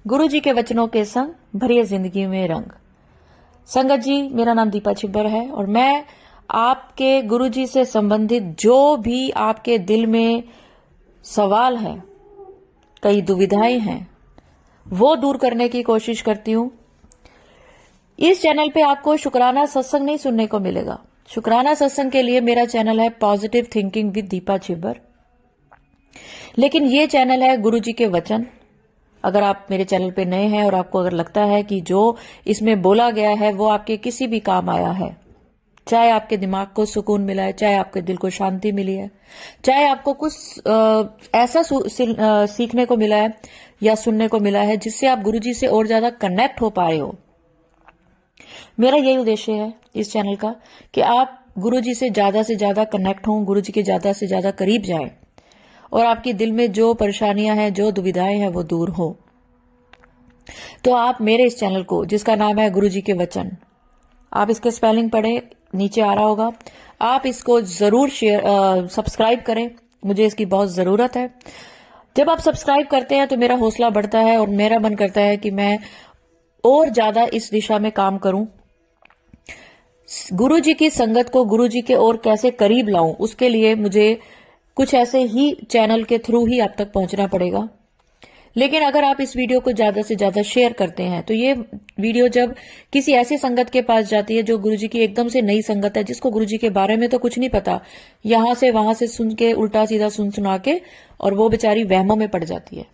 गुरु जी के वचनों के संग भरिए जिंदगी में रंग। संगत जी, मेरा नाम दीपा छिब्बर है और मैं आपके गुरु जी से संबंधित जो भी आपके दिल में सवाल है, कई दुविधाएं हैं, वो दूर करने की कोशिश करती हूं। इस चैनल पे आपको शुक्राना सत्संग नहीं सुनने को मिलेगा। शुक्राना सत्संग के लिए मेरा चैनल है positive thinking with Deepa Chhibber, लेकिन ये चैनल है गुरु जी के वचन। अगर आप मेरे चैनल पे नए हैं और आपको अगर लगता है कि जो इसमें बोला गया है वो आपके किसी भी काम आया है, चाहे आपके दिमाग को सुकून मिला है, चाहे आपके दिल को शांति मिली है, चाहे आपको कुछ ऐसा सीखने को मिला है या सुनने को मिला है जिससे आप गुरुजी से और ज्यादा कनेक्ट हो पाए हो, मेरा यही उद्देश्य है इस चैनल का कि आप गुरुजी से ज्यादा कनेक्ट हों, गुरुजी के ज्यादा से ज्यादा करीब जाएं और आपके दिल में जो परेशानियां हैं, जो दुविधाएं हैं, वो दूर हो। तो आप मेरे इस चैनल को, जिसका नाम है गुरुजी के वचन, आप इसके स्पेलिंग पढ़े, नीचे आ रहा होगा, आप इसको जरूर सब्सक्राइब करें। मुझे इसकी बहुत जरूरत है। जब आप सब्सक्राइब करते हैं तो मेरा हौसला बढ़ता है और मेरा मन करता है कि मैं और ज्यादा इस दिशा में काम करूं। गुरु जी की संगत को गुरु जी के और कैसे करीब लाऊं, उसके लिए मुझे कुछ ऐसे ही चैनल के थ्रू ही आप तक पहुंचना पड़ेगा। लेकिन अगर आप इस वीडियो को ज्यादा से ज्यादा शेयर करते हैं तो ये वीडियो जब किसी ऐसी संगत के पास जाती है जो गुरुजी की एकदम से नई संगत है, जिसको गुरुजी के बारे में तो कुछ नहीं पता, यहां से वहां से सुन के उल्टा सीधा सुना के, और वो बेचारी वहमों में पड़ जाती है।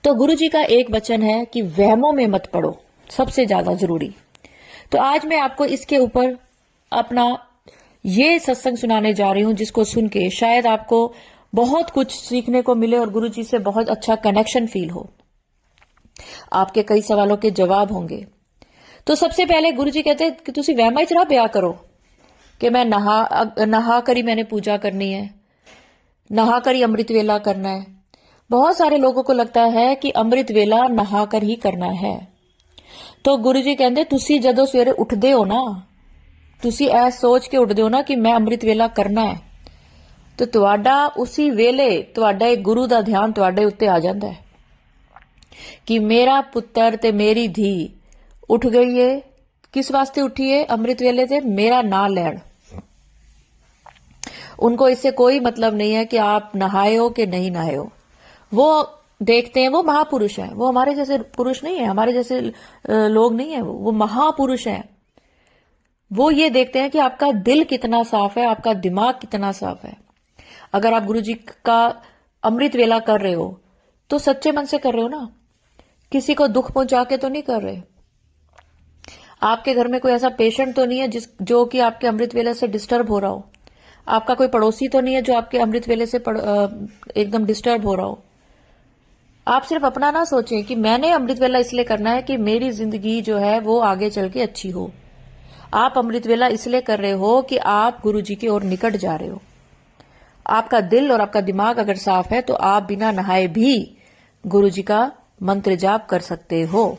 तो गुरुजी का एक वचन है कि वहमों में मत पड़ो, सबसे ज्यादा जरूरी। तो आज मैं आपको इसके ऊपर अपना ये सत्संग सुनाने जा रही हूं, जिसको सुन के शायद आपको बहुत कुछ सीखने को मिले और गुरुजी से बहुत अच्छा कनेक्शन फील हो। आपके कई सवालों के जवाब होंगे। तो सबसे पहले गुरुजी कहते हैं कि तुसी वहमा च ना पिया करो कि मैं नहा कर ही मैंने पूजा करनी है, नहा कर ही अमृत वेला करना है। बहुत सारे लोगों को लगता है कि अमृत वेला नहा कर ही करना है। तो गुरुजी कहते तुसी जदों सवेरे उठदे हो ना, तुसी ऐ सोच के उठदे हो ना कि मैं अमृत वेला करना है, तो तुहाडा उसी वेले तुहाडा एक गुरु दा ध्यान तुहाडे उत्ते आ जांदा है कि मेरा पुत्र ते मेरी धी उठ गई है। किस वास्ते उठी है? अमृत वेले ते मेरा ना लैण। उनको इससे कोई मतलब नहीं है कि आप नहाए हो कि नहीं नहाए हो। वो देखते हैं, वो महापुरुष है, वो हमारे जैसे पुरुष नहीं है, हमारे जैसे लोग नहीं है, वो महापुरुष है। वो ये देखते हैं कि आपका दिल कितना साफ है, आपका दिमाग कितना साफ है। अगर आप गुरुजी का अमृत वेला कर रहे हो तो सच्चे मन से कर रहे हो ना, किसी को दुख पहुंचा के तो नहीं कर रहे। आपके घर में कोई ऐसा पेशेंट तो नहीं है जो कि आपके अमृत वेले से डिस्टर्ब हो रहा हो। आपका कोई पड़ोसी तो नहीं है जो आपके अमृत वेले से एकदम डिस्टर्ब हो रहा हो। आप सिर्फ अपना ना सोचें कि मैंने अमृत वेला इसलिए करना है कि मेरी जिंदगी जो है वो आगे चल के अच्छी हो। आप अमृत वेला इसलिए कर रहे हो कि आप गुरुजी की ओर निकट जा रहे हो। आपका दिल और आपका दिमाग अगर साफ है तो आप बिना नहाए भी गुरुजी का मंत्र जाप कर सकते हो।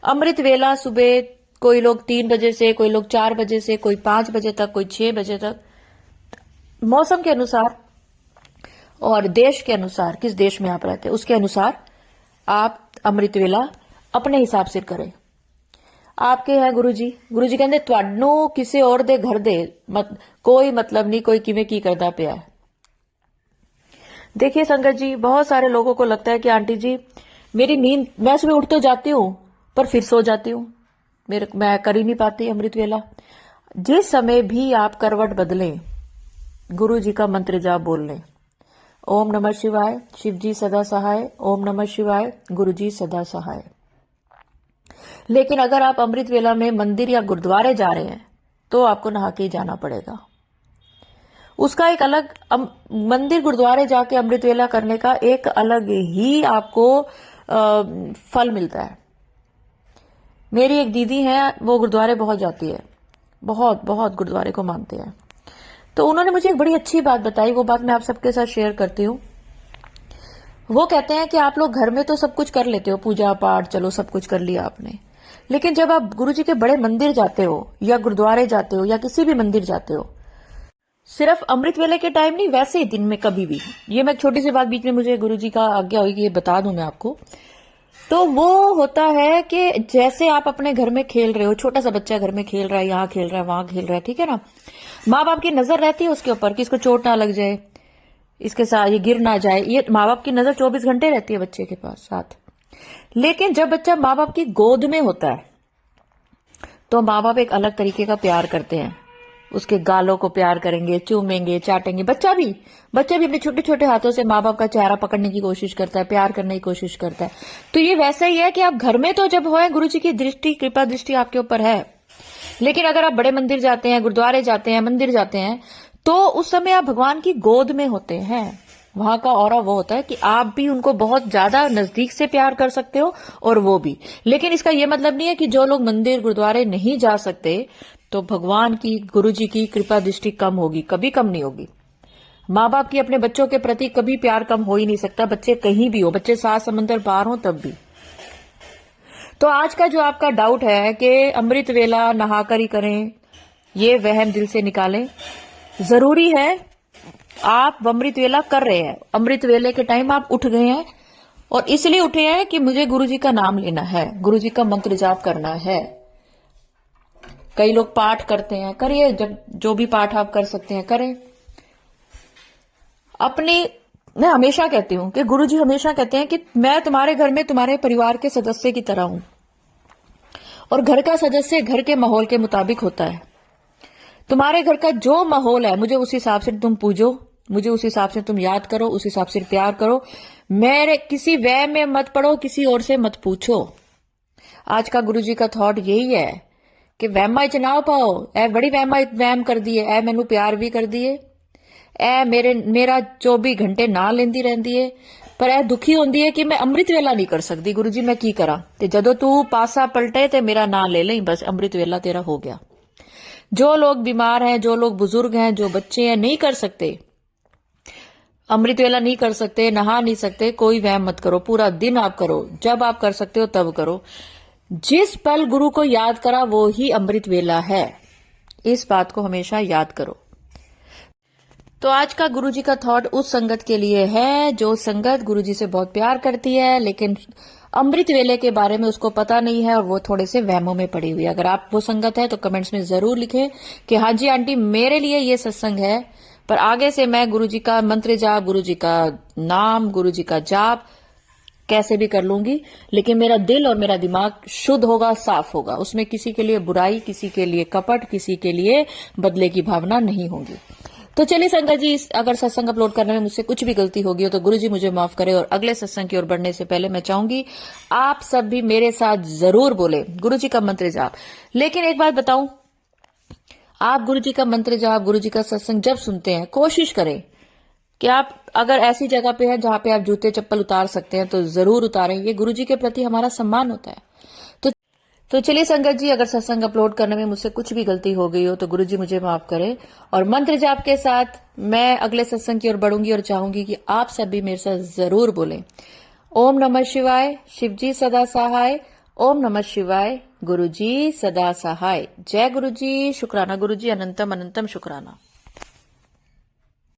अमृत वेला सुबह कोई लोग 3 बजे से, कोई लोग 4 बजे से, कोई 5 बजे तक, कोई 6 बजे तक, मौसम के अनुसार और देश के अनुसार, किस देश में आप रहते हैं उसके अनुसार आप अमृत वेला अपने हिसाब से करें। आपके हैं गुरुजी कहते तुहानू किसी और दे घर दे कोई मतलब नहीं, कोई किवें की करदा पिया है। देखिए संगत जी, बहुत सारे लोगों को लगता है कि आंटी जी मेरी नींद, मैं सुबह उठ तो जाती हूं पर फिर सो जाती हूं, मैं कर ही नहीं पाती अमृत वेला। जिस समय भी आप करवट बदलें, गुरु जी का मंत्र जाप बोल लें, ओम नमः शिवाय, शिव जी सदा सहाय, ओम नमः शिवाय, गुरु जी सदा सहाय। लेकिन अगर आप अमृत वेला में मंदिर या गुरुद्वारे जा रहे हैं तो आपको नहा के ही जाना पड़ेगा। उसका एक अलग, मंदिर गुरुद्वारे जाके अमृत वेला करने का एक अलग ही आपको फल मिलता है। मेरी एक दीदी है, वो गुरुद्वारे बहुत जाती है, बहुत बहुत गुरुद्वारे को मानते हैं। तो उन्होंने मुझे एक बड़ी अच्छी बात बताई, वो बात मैं आप सबके साथ शेयर करती हूँ। वो कहते हैं कि आप लोग घर में तो सब कुछ कर लेते हो, पूजा पाठ, चलो सब कुछ कर लिया आपने, लेकिन जब आप गुरुजी के बड़े मंदिर जाते हो या गुरुद्वारे जाते हो या किसी भी मंदिर जाते हो, सिर्फ अमृत वेले के टाइम नहीं, वैसे ही दिन में कभी भी, ये मैं छोटी सी बात बीच में मुझे गुरुजी का आज्ञा हुई कि ये बता दूं मैं आपको, तो वो होता है कि जैसे आप अपने घर में खेल रहे हो, छोटा सा बच्चा घर में खेल रहा है, यहाँ खेल रहा है, वहां खेल रहा है, ठीक है ना। माँ बाप की नजर रहती है उसके ऊपर कि इसको चोट ना लग जाए, इसके साथ ये गिर ना जाए। ये माँ बाप की नजर 24 घंटे रहती है बच्चे के पास साथ। लेकिन जब बच्चा माँ बाप की गोद में होता है तो माँ बाप एक अलग तरीके का प्यार करते हैं। उसके गालों को प्यार करेंगे, चूमेंगे, चाटेंगे। बच्चा भी अपने छोटे छोटे हाथों से माँ बाप का चेहरा पकड़ने की कोशिश करता है, प्यार करने की कोशिश करता है। तो ये वैसा ही है कि आप घर में तो जब हो, गुरु जी की दृष्टि, कृपा दृष्टि आपके ऊपर है। लेकिन अगर आप बड़े मंदिर जाते हैं, गुरुद्वारे जाते हैं, मंदिर जाते हैं, तो उस समय आप भगवान की गोद में होते हैं। वहां का ऑरा वो होता है कि आप भी उनको बहुत ज्यादा नजदीक से प्यार कर सकते हो और वो भी। लेकिन इसका यह मतलब नहीं है कि जो लोग मंदिर गुरुद्वारे नहीं जा सकते तो भगवान की, गुरु जी की कृपा दृष्टि कम होगी, कभी कम नहीं होगी। माँ बाप की अपने बच्चों के प्रति कभी प्यार कम हो ही नहीं सकता, बच्चे कहीं भी हो, बच्चे 7 समंदर पार हो तब भी। तो आज का जो आपका डाउट है कि अमृत वेला नहाकर ही करें, ये वहम दिल से निकालें। जरूरी है, आप अमृत वेला कर रहे हैं, अमृत वेले के टाइम आप उठ गए हैं और इसलिए उठे हैं कि मुझे गुरु जी का नाम लेना है, गुरु जी का मंत्र जाप करना है। कई लोग पाठ करते हैं, करिए, जब जो भी पाठ आप कर सकते हैं करें। मैं हमेशा कहती हूं कि गुरु जी हमेशा कहते हैं कि मैं तुम्हारे घर में तुम्हारे परिवार के सदस्य की तरह हूं, और घर का सदस्य घर के माहौल के मुताबिक होता है। तुम्हारे घर का जो माहौल है, मुझे उस हिसाब से तुम पूजो, मुझे उस हिसाब से तुम याद करो, उस हिसाब से प्यार करो। मेरे किसी वहम में मत पड़ो, किसी और से मत पूछो। आज का गुरु जी का थॉट यही है कि वहमा च ना पाओ, ए बड़ी वहम कर दिए, ए मैनू प्यार भी कर दिए, ए मेरा 24 घंटे ना लेंदी रहंदी है, पर ए दुखी होंदी है कि मैं अमृत वेला नहीं कर सकती। गुरु जी मैं की करा, ते जदों तू पासा पलटे ते मेरा ना ले लें, बस अमृत वेला तेरा हो गया। जो लोग बीमार हैं, जो लोग बुजुर्ग हैं, जो बच्चे हैं, नहीं कर सकते, अमृत वेला नहीं कर सकते, नहा नहीं सकते, कोई वहम मत करो। पूरा दिन आप करो, जब आप कर सकते हो तब करो। जिस पल गुरु को याद करा वो ही अमृत वेला है, इस बात को हमेशा याद करो। तो आज का गुरु जी का थॉट उस संगत के लिए है जो संगत गुरु जी से बहुत प्यार करती है, लेकिन अमृत वेले के बारे में उसको पता नहीं है और वो थोड़े से वहमों में पड़ी हुई है। अगर आप वो संगत है तो कमेंट्स में जरूर लिखें कि हाँ जी आंटी, मेरे लिए ये सत्संग है, पर आगे से मैं गुरु जी का मंत्र जाप, गुरु जी का नाम, गुरु जी का जाप कैसे भी कर लूंगी, लेकिन मेरा दिल और मेरा दिमाग शुद्ध होगा, साफ होगा। उसमें किसी के लिए बुराई, किसी के लिए कपट, किसी के लिए बदले की भावना नहीं होगी। तो चलिए संगत जी, अगर सत्संग अपलोड करने में मुझसे कुछ भी गलती होगी हो तो गुरु जी मुझे माफ करे। और अगले सत्संग की ओर बढ़ने से पहले मैं चाहूंगी आप सब भी मेरे साथ जरूर बोले गुरु जी का मंत्र जाप। लेकिन एक बात बताऊं, आप गुरु जी का मंत्र जाप, गुरु जी का सत्संग जब सुनते हैं, कोशिश करें कि आप अगर ऐसी जगह पे हैं जहां पे आप जूते चप्पल उतार सकते हैं तो जरूर उतारें। ये गुरु जी के प्रति हमारा सम्मान होता है। तो चलिए संगत जी, अगर सत्संग अपलोड करने में मुझसे कुछ भी गलती हो गई हो तो गुरु जी मुझे माफ करें। और मंत्र जाप के साथ मैं अगले सत्संग की ओर बढ़ूंगी और चाहूंगी कि आप सब भी मेरे साथ जरूर बोलें ओम नमः शिवाय, शिव जी सदा सहाय। ओम नमः शिवाय, गुरु जी सदा सहाय। जय गुरु जी, शुक्राना गुरु जी, अनंतम अनंतम शुक्राना।